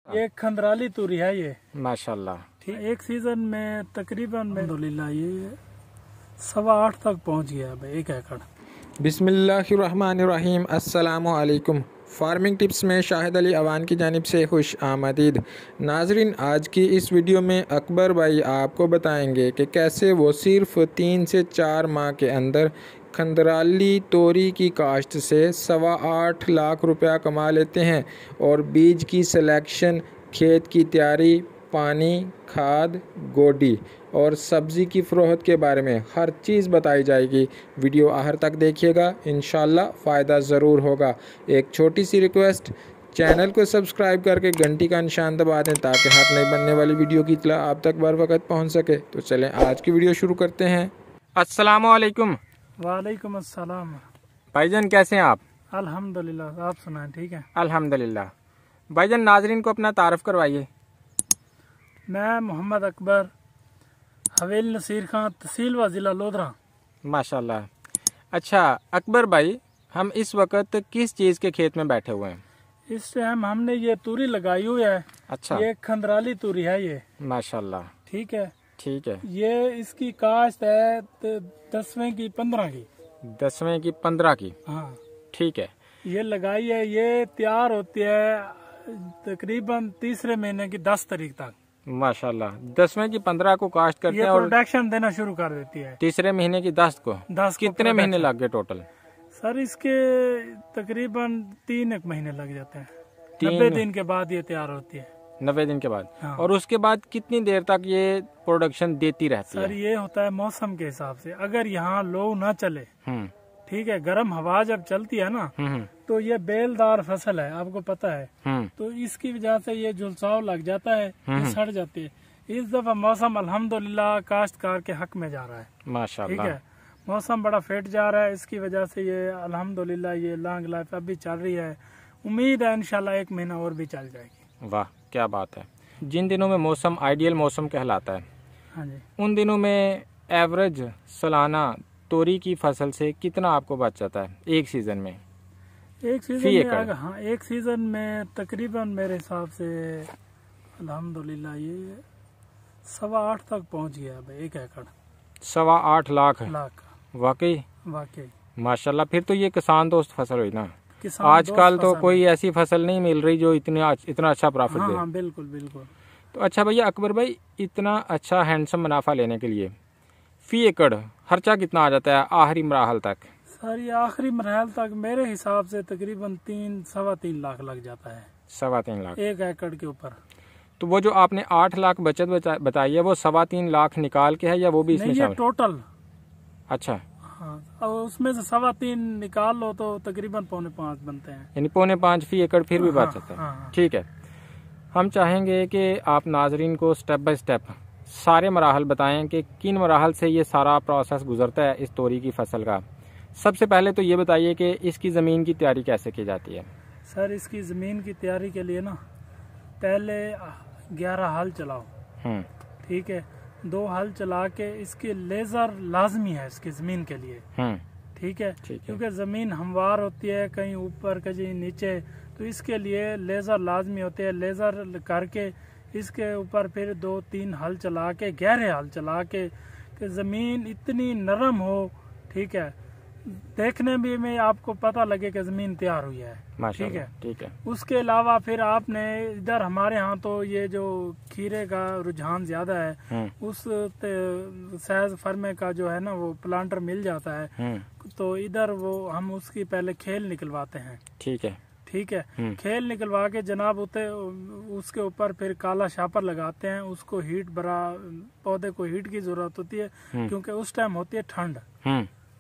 एक खंदराली तूरी है ये माशाल्लाह। ठीक, एक सीजन में तकरीबन अल्हम्दुलिल्लाह ये 8.25 तक पहुंच गया भाई 1 एकड़। बिस्मिल्लाहिर्रहमानिर्रहीम। अस्सलामु अलैकुम। फार्मिंग टिप्स में शाहिद अली अवान की जानिब से खुश आमदीद। नाजरीन, आज की इस वीडियो में अकबर भाई आपको बताएंगे कि कैसे वो सिर्फ 3 से 4 माह के अंदर खंदराली तोरी की काश्त से 8.25 लाख रुपया कमा लेते हैं और बीज की सिलेक्शन, खेत की तैयारी, पानी, खाद, गोडी और सब्ज़ी की फ़रोख्त के बारे में हर चीज़ बताई जाएगी। वीडियो आखिर तक देखिएगा, इंशाल्लाह फ़ायदा ज़रूर होगा। एक छोटी सी रिक्वेस्ट, चैनल को सब्सक्राइब करके घंटी का निशान दबा दें ताकि हर नई बनने वाली वीडियो की इत्तला आप तक बर वक्त पहुँच सके। तो चलें आज की वीडियो शुरू करते हैं। अस्सलामु अलैकुम। वालेकुम अस्सलाम। भाईजान कैसे हैं आप? अल्हम्दुलिल्लाह, आप सुनाएं? ठीक है अल्हम्दुलिल्लाह। भाईजान नाजरीन को अपना तारफ़ करवाइए। मैं मोहम्मद अकबर, हवेली नसीर खां, तहसील व ज़िला लोधरा। माशाल्लाह। अच्छा अकबर भाई, हम इस वक्त किस चीज़ के खेत में बैठे हुए हैं? इस टाइम हमने ये तूरी लगाई हुई है। अच्छा, ये खंदराली तूरी है ये। माशाल्लाह। ठीक है, ठीक है। ये इसकी काश्त है 10वें की 15 की। 10वें की 15 की। हाँ ठीक है। ये लगाई है, ये तैयार होती है तकरीबन तीसरे महीने की 10 तारीख तक। माशाल्लाह। 10वें की 15 को काश्त करते ये हैं और प्रोडक्शन देना शुरू कर देती है तीसरे महीने की 10 को। 10 कितने महीने लग गए टोटल? सर इसके तकरीबन 3 महीने लग जाते हैं। 3 90 दिन के बाद ये तैयार होती है। 90 दिन के बाद। हाँ। और उसके बाद कितनी देर तक ये प्रोडक्शन देती रहती सर है? ये होता है मौसम के हिसाब से। अगर यहाँ लो ना चले, हम्म ठीक है, गर्म हवा जब चलती है ना, हम्म तो ये बेलदार फसल है, आपको पता है। हम्म तो इसकी वजह से ये झुलसाव लग जाता है, ये सड़ जाती है। इस दफा मौसम अल्हम्दुलिल्लाह काश्तकार के हक में जा रहा है। ठीक माशाल्लाह। है, मौसम बड़ा फिट जा रहा है, इसकी वजह से ये अल्हम्दुलिल्लाह ये लॉन्ग लाइफ अभी चल रही है। उम्मीद है इंशाल्लाह 1 महीना और भी चल जाएगी। वाह क्या बात है। जिन दिनों में मौसम आइडियल मौसम कहलाता है, हाँ जी, उन दिनों में एवरेज सालाना तोरी की फसल से कितना आपको बच जाता है एक सीजन में? एक सीजन में हाँ, एक सीजन में तकरीबन मेरे हिसाब से अल्हम्दुलिल्लाह ये 8.25 तक पहुंच गया भाई 1 एकड़। 8.25 लाख। वाकई वाकई माशाल्लाह। फिर तो ये किसान दोस्त फसल हुई ना। किसान आजकल दोस्त तो फसल कोई ऐसी फसल नहीं मिल रही जो इतना अच्छा प्रॉफिट हाँ, दे। हाँ बिल्कुल बिल्कुल। तो अच्छा भैया अकबर भाई, इतना अच्छा हैंडसम मुनाफा लेने के लिए फी एकड़ खर्चा कितना आ जाता है आखिरी मराहल तक? सर ये आखिरी मरहल तक मेरे हिसाब से तकरीबन 3-3.25 लाख लग जाता है। 3.25 लाख 1 एकड़ के ऊपर। तो वो जो आपने 8 लाख बचत बताई है वो 3.25 लाख निकाल के है या वो भी इसमें नहीं, ये शामिल? टोटल। अच्छा, हाँ, और उसमें से 3.25 निकाल लो तो तकरीबन 4.25 बनते हैं। यानी 4.25 फी एकड़ फिर भी बच सकता है। हाँ। ठीक है। हम चाहेंगे कि आप नाजरीन को स्टेप बाय स्टेप सारे मराहल बताएं कि किन मराहल से ये सारा प्रोसेस गुजरता है इस तोरी की फसल का। सबसे पहले तो ये बताइए कि इसकी ज़मीन की तैयारी कैसे की जाती है? सर इसकी ज़मीन की तैयारी के लिए ना पहले 11 हल चलाओ। ठीक है, 2 हल चला के इसके लेज़र लाजमी है इसकी ज़मीन के लिए। ठीक है, क्योंकि ज़मीन हमवार होती है, कहीं ऊपर कहीं नीचे, तो इसके लिए लेज़र लाजमी होते हैं। लेज़र करके इसके ऊपर फिर 2-3 हल चला के, गहरे हल चला के कि ज़मीन इतनी नरम हो, ठीक है, देखने में आपको पता लगे कि ज़मीन तैयार हुई है। ठीक है, ठीक है। उसके अलावा फिर आपने इधर हमारे यहाँ तो ये जो खीरे का रुझान ज्यादा है, उस सहज फर्मे का जो है ना वो प्लांटर मिल जाता है, तो इधर वो हम उसकी पहले खेल निकलवाते हैं। ठीक है। ठीक है, खेल निकलवा के जनाब उसके ऊपर फिर काला शापर लगाते हैं। उसको हीट बरा पौधे को हीट की जरूरत होती है क्योंकि उस टाइम होती है ठंड।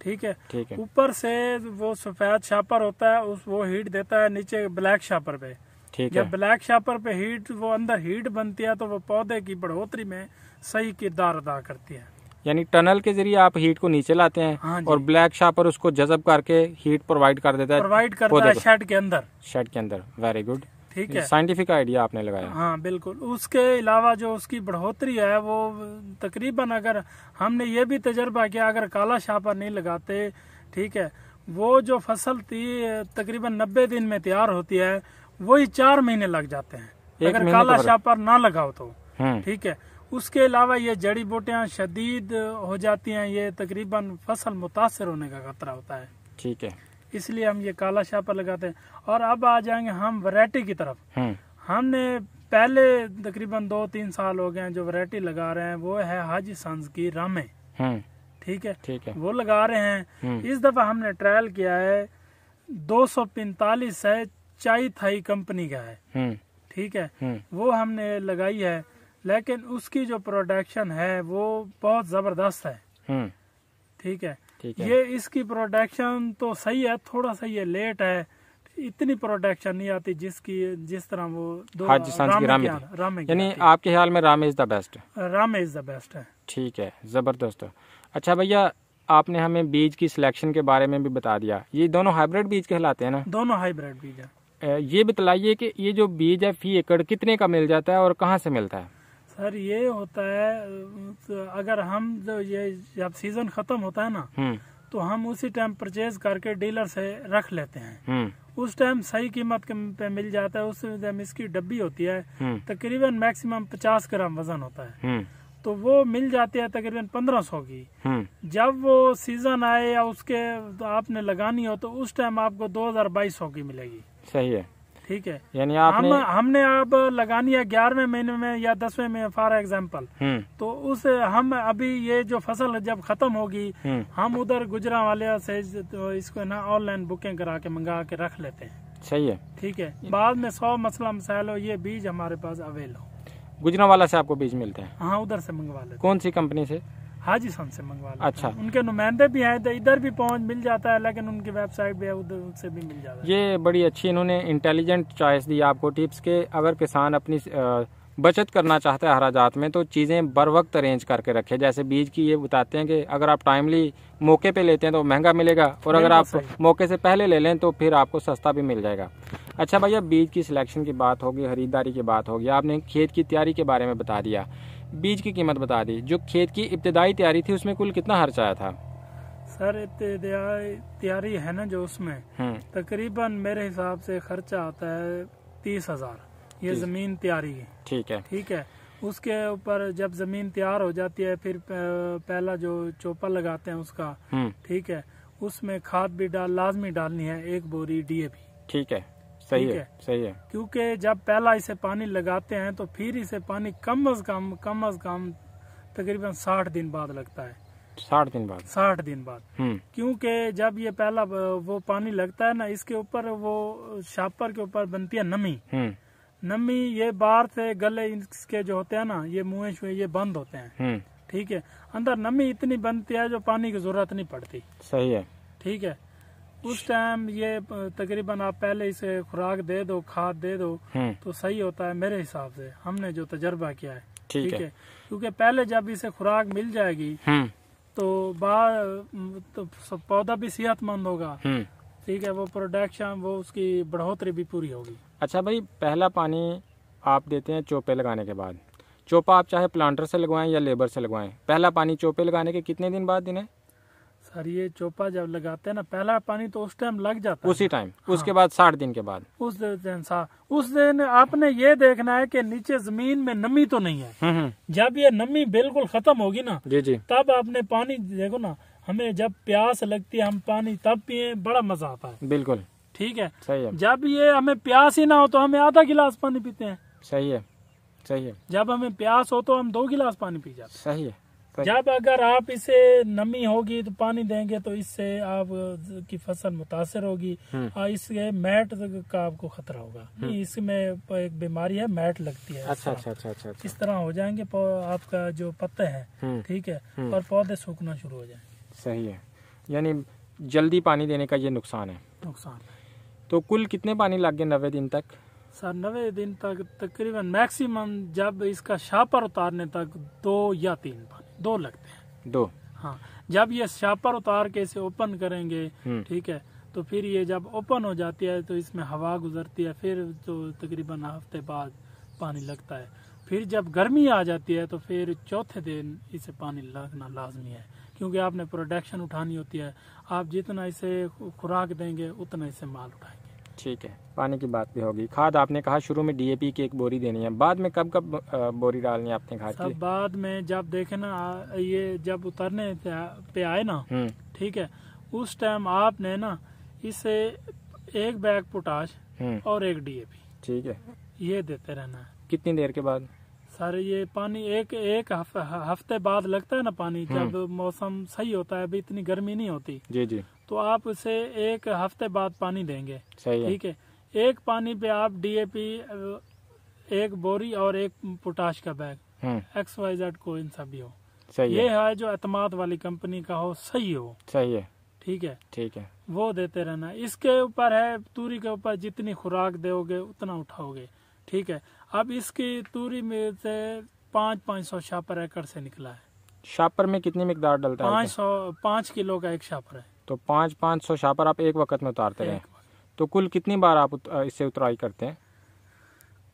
ठीक है, ऊपर से वो सफेद शापर होता है, वो हीट देता है नीचे ब्लैक शापर पे। जब ब्लैक शापर पे हीट वो अंदर हीट बनती है तो वो पौधे की बढ़ोतरी में सही किरदार अदा करती है। यानी टनल के जरिए आप हीट को नीचे लाते हैं। हाँ, और ब्लैक शापर उसको जज़ब करके हीट प्रोवाइड कर देता है शेड के अंदर। शेड के अंदर। Very good. ठीक है, साइंटिफिक आइडिया आपने लगाया। हाँ बिल्कुल। उसके अलावा जो उसकी बढ़ोतरी है वो तकरीबन, अगर हमने ये भी तजर्बा किया, अगर काला शापर नहीं लगाते, ठीक है, वो जो फसल थी तकरीबन 90 दिन में तैयार होती है, वही 4 महीने लग जाते हैं अगर काला शापर ना लगाओ तो। ठीक है। उसके अलावा ये जड़ी बूटियां शदीद हो जाती हैं, ये तकरीबन फसल मुतासर होने का खतरा होता है। ठीक है, इसलिए हम ये काला शापर लगाते हैं। और अब आ जाएंगे हम वैरायटी की तरफ। हमने पहले तकरीबन 2-3 साल हो गए हैं जो वैरायटी लगा रहे हैं, वो है हाजी सन्स की रामे। ठीक है, वो लगा रहे हैं। इस दफा हमने ट्रायल किया है, 245 है, चाई थाई कंपनी का है। ठीक है, वो हमने लगाई है, लेकिन उसकी जो प्रोडक्शन है वो बहुत जबरदस्त है। ठीक है, ये इसकी प्रोडक्शन तो सही है, थोड़ा सा ये लेट है, इतनी प्रोडक्शन नहीं आती जिस तरह वो हाजी सन्स की रामे यानी आपके ख्याल में रामे इज द बेस्ट? रामे इज द बेस्ट है। ठीक है, जबरदस्त। अच्छा भैया, आपने हमें बीज की सिलेक्शन के बारे में भी बता दिया। ये दोनों हाइब्रिड बीज कहलाते हैं ना? दोनों हाइब्रिड बीज है। ये बतलाइए कि ये जो बीज है फी एकड़ कितने का मिल जाता है और कहाँ से मिलता है? सर ये होता है, अगर हम जब सीजन खत्म होता है ना, तो हम उसी टाइम परचेज करके डीलर से रख लेते हैं। उस टाइम सही कीमत पे मिल जाता है। उस टाइम इसकी डब्बी होती है, तकरीबन मैक्सिमम 50 ग्राम वजन होता है, तो वो मिल जाती है तकरीबन 1500 की। जब वो सीजन आए या उसके तो आपने लगानी हो तो उस टाइम आपको 2200 की मिलेगी। सही है। ठीक है, यानी हमने अब लगानी है 11वें महीने में या 10वें में फॉर एग्जाम्पल, तो उस हम अभी ये जो फसल जब खत्म होगी, हम उधर गुजरांवाले से तो इसको ना ऑनलाइन बुकिंग करा के मंगा के रख लेते हैं। सही है। ठीक है, बाद में 100 मसला मसाइल हो, ये बीज हमारे पास अवेल हो। गुजरांवाला से आपको बीज मिलते हैं? हाँ, उधर से मंगवा लेते। कौन सी कंपनी से? हाजी सन से मंगवा लेते। अच्छा, उनके नुमाइंदे भी हैं, तो इधर भी पहुंच मिल जाता है, लेकिन उनकी वेबसाइट भी है, उधर से भी मिल जाता है। ये बड़ी अच्छी इन्होंने इंटेलिजेंट चॉइस दी आपको टिप्स के। अगर किसान अपनी बचत करना चाहता है हराजात में, तो चीज़ें बर वक्त अरेंज करके रखे। जैसे बीज की ये बताते हैं कि अगर आप टाइमली मौके पे लेते हैं तो महंगा मिलेगा, और अगर आप मौके से पहले ले लें तो फिर आपको सस्ता भी मिल जाएगा। अच्छा भैया, बीज की सिलेक्शन की बात होगी, खरीदारी की बात होगी, आपने खेत की तैयारी के बारे में बता दिया, बीज की कीमत बता दी। जो खेत की इब्तिदाई तैयारी थी उसमें कुल कितना खर्च आया था? सर तैयारी है ना जो, उसमें तकरीबन मेरे हिसाब से खर्चा आता है 30,000, ये जमीन तैयारी है। ठीक है। ठीक है, उसके ऊपर जब जमीन तैयार हो जाती है, फिर पहला जो चोपा लगाते हैं उसका, ठीक है, उसमें खाद भी लाजमी डालनी है, 1 बोरी DAP। ठीक है, सही है, सही है। क्योंकि जब पहला इसे पानी लगाते हैं तो फिर इसे पानी कम अज कम तकरीबन 60 दिन बाद लगता है। 60 दिन बाद? 60 दिन बाद। क्योंकि जब ये पहला वो पानी लगता है ना, इसके ऊपर वो शापर के ऊपर बनती है नमी। ये बाहर से गले इसके जो होते हैं ना, ये मुँह छुए ये बंद होते हैं। ठीक है, अंदर नमी इतनी बनती है जो पानी की जरूरत नहीं पड़ती। सही है। ठीक है, उस टाइम ये तकरीबन आप पहले इसे खुराक दे दो, खाद दे दो, तो सही होता है मेरे हिसाब से, हमने जो तजर्बा किया है। ठीक है, क्योंकि पहले जब इसे खुराक मिल जाएगी तो पौधा भी सेहतमंद होगा। ठीक है, वो प्रोडक्शन, वो उसकी बढ़ोतरी भी पूरी होगी। अच्छा भाई, पहला पानी आप देते हैं चोपे लगाने के बाद। चोपा आप चाहे प्लांटर से लगवाएं या लेबर से लगवाएं, पहला पानी चोपे लगाने के कितने दिन बाद देना है? सर ये चोपा जब लगाते हैं ना, पहला पानी तो उस टाइम लग जाता है, उसी टाइम। हाँ। उसके बाद 60 दिन के बाद उस दिन आपने ये देखना है कि नीचे जमीन में नमी तो नहीं है। जब ये नमी बिल्कुल खत्म होगी ना, जी, तब आपने पानी देखो ना, हमें जब प्यास लगती है हम पानी तब पिए, बड़ा मजा आता है। बिल्कुल ठीक है, सही है। जब ये हमें प्यास ही ना हो तो हमें आधा गिलास पानी पीते हैं। सही है, सही है। जब हमें प्यास हो तो हम 2 गिलास पानी पी जाते हैं। सही है। जब अगर आप इसे नमी होगी तो पानी देंगे तो इससे आप की फसल मुतासर होगी, और इससे मैट का आपको खतरा होगा। इसमें एक बीमारी है, मैट लगती है। अच्छा। इस तरह हो जाएंगे आपका जो पत्ते हैं, ठीक है, और पौधे सूखना शुरू हो जाएंगे। सही है, यानी जल्दी पानी देने का ये नुकसान है। तो कुल कितने पानी लग गए 90 दिन तक? सर 90 दिन तक तकरीबन मैक्सिमम जब इसका शापर उतारने तक 2 या 3 पानी, 2 लगते हैं। 2? हाँ, जब ये शापर उतार के इसे ओपन करेंगे, ठीक है, तो फिर ये जब ओपन हो जाती है तो इसमें हवा गुजरती है, फिर तो तकरीबन हफ्ते बाद पानी लगता है। फिर जब गर्मी आ जाती है तो फिर चौथे दिन इसे पानी लगना लाजमी है, क्योंकि आपने प्रोडक्शन उठानी होती है। आप जितना इसे खुराक देंगे उतना इसे माल उठाएंगे। ठीक है। पानी की बात भी होगी। खाद आपने कहा शुरू में DAP की 1 बोरी देनी है, बाद में कब कब बोरी डालनी है आपने खाद की? बाद में जब देखे ना, ये जब उतरने पे आए ना, ठीक है, उस टाइम आपने ना इसे 1 बैग पोटाश और 1 DAP, ठीक है, ये देते रहना है। कितनी देर के बाद? सर ये पानी एक हफ्ते बाद लगता है ना पानी, जब मौसम सही होता है, अभी इतनी गर्मी नहीं होती जी जी, तो आप उसे 1 हफ्ते बाद पानी देंगे। सही है, ठीक है। एक पानी पे आप DAP 1 बोरी और 1 पोटाश का बैग XYZ कोई सा भी हो, सही ये है जो एतमाद वाली कंपनी का हो, सही हो, सही है, ठीक है, ठीक है, वो देते रहना। इसके ऊपर है, तूरी के ऊपर जितनी खुराक दोगे उतना उठाओगे, ठीक है। अब इसकी तूरी में से 500 शापर एकड़ से निकला है। शापर में कितनी मिकदार डलता है? 5 किलो का 1 शापर है। तो 500 शापर आप एक वक्त में उतारते हैं। तो कुल कितनी बार आप इससे उतराई करते हैं?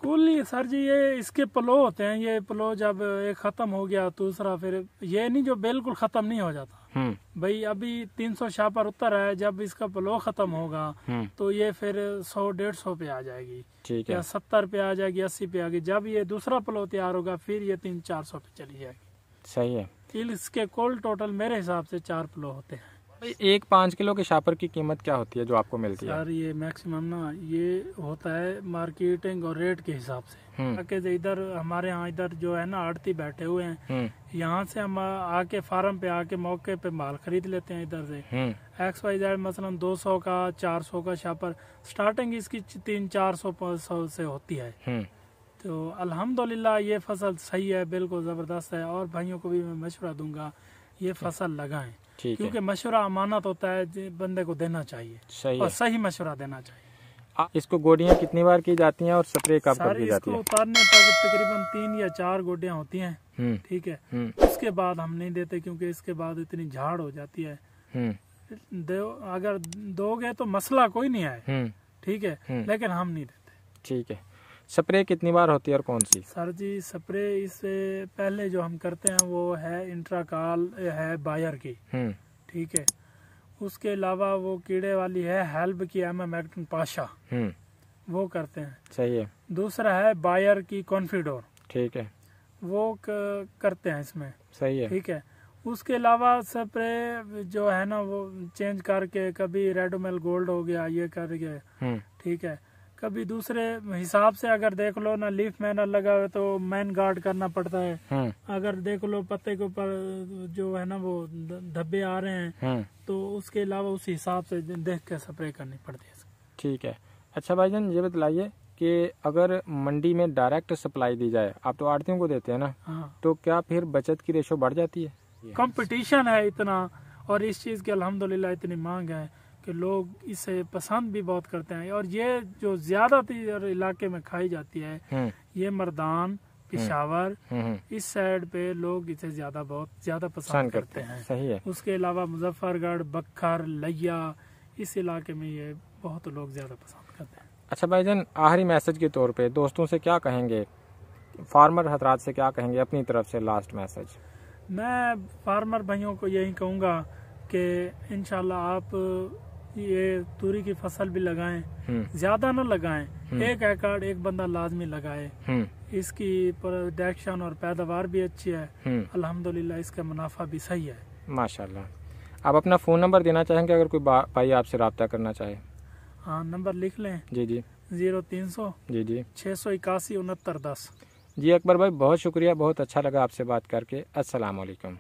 कुल सर जी ये इसके प्लो होते हैं, ये प्लो जब एक खत्म हो गया दूसरा, फिर ये नहीं जो बिल्कुल खत्म नहीं हो जाता भाई। अभी 300 शापर उतर है, जब इसका प्लो खत्म होगा तो ये फिर 100-150 पे आ जाएगी, ठीक है, या 70 पे आ जाएगी, 80 पे आ गई। जब ये दूसरा प्लो तैयार होगा फिर ये 300-400 पे चली जाएगी। सही है। इसके कुल टोटल मेरे हिसाब से 4 प्लो होते हैं। एक 5 किलो के शापर की कीमत क्या होती है जो आपको मिलती है? सर ये मैक्सिमम ना ये होता है मार्केटिंग और रेट के हिसाब से। इधर हमारे यहाँ इधर जो है ना आड़ती बैठे हुए हैं, यहाँ से हम आके फार्म पे आके मौके पे माल खरीद लेते हैं इधर से। XYZ मसलन 200 का 400 का शापर स्टार्टिंग इसकी 300-400 से होती है। तो अल्हम्दुलिल्लाह ये फसल सही है, बिल्कुल जबरदस्त है। और भाइयों को भी मैं मशवरा दूंगा ये फसल लगाएं, क्योंकि मशवरा अमानत होता है, बंदे को देना चाहिए, सही और सही मशवरा देना चाहिए। इसको गोडियां कितनी बार की जाती हैं और स्प्रे कब की जाती है? उतारने तक तकरीबन 3 या 4 गोडियां होती हैं, ठीक है। उसके बाद हम नहीं देते, क्योंकि इसके बाद इतनी झाड़ हो जाती है। अगर दोगे तो मसला कोई नहीं है, ठीक है, लेकिन हम नहीं देते। ठीक है। स्प्रे कितनी बार होती है और कौन सी? सर जी स्प्रे इससे पहले जो हम करते हैं वो है इंट्राकाल है बायर की, ठीक है। उसके अलावा वो कीड़े वाली है हेल्प की एमामेक्टिन पाशा, वो करते हैं, सही है। दूसरा है बायर की कॉन्फिडोर, ठीक है, वो करते हैं इसमें, सही है, ठीक है। उसके अलावा स्प्रे जो है ना वो चेंज करके, कभी रेडोमेल गोल्ड हो गया ये करके, ठीक है। कभी दूसरे हिसाब से अगर देख लो ना, लीफ मैनर लगा हुआ तो मैन गार्ड करना पड़ता है। अगर देख लो पत्ते के ऊपर जो है ना वो धब्बे आ रहे हैं, तो उसके अलावा उस हिसाब से देख के स्प्रे करनी पड़ती है। ठीक है। अच्छा भाईजान ये बतलाइए कि अगर मंडी में डायरेक्ट सप्लाई दी जाए, आप तो आड़तियों को देते हैं ना, तो क्या फिर बचत की रेशो बढ़ जाती है? कंपटीशन है इतना, और इस चीज की अल्हम्दुलिल्लाह इतनी मांग है कि लोग इसे पसंद भी बहुत करते हैं। और ये जो ज्यादातर इलाके में खाई जाती है, ये मर्दान, पिशावर, इस साइड पे लोग इसे बहुत ज्यादा पसंद करते हैं। सही है। उसके अलावा मुजफ्फरगढ़, बक्खर, लिया, इस इलाके में ये बहुत लोग ज्यादा पसंद करते हैं। अच्छा भाईजान आखिरी मैसेज के तौर पे दोस्तों से क्या कहेंगे, फार्मर हजरात से क्या कहेंगे अपनी तरफ से लास्ट मैसेज? मैं फार्मर भाइयों को यही कहूँगा कि इंशाल्लाह आप ये तूरी की फसल भी लगाएं, ज्यादा न लगाएं, 1 एकड़ 1 बंदा लाजमी लगाए। इसकी प्रोडक्शन और पैदावार भी अच्छी है, अल्हम्दुलिल्लाह इसका मुनाफा भी सही है। माशाल्लाह। आप अपना फ़ोन नंबर देना चाहेंगे अगर कोई भाई आपसे रब्ता करना चाहे? हाँ नंबर लिख लें। जी जी। 0300 जी जी 681 6910। जी अकबर भाई बहुत शुक्रिया, बहुत अच्छा लगा आपसे बात करके। अस्सलाम वालेकुम।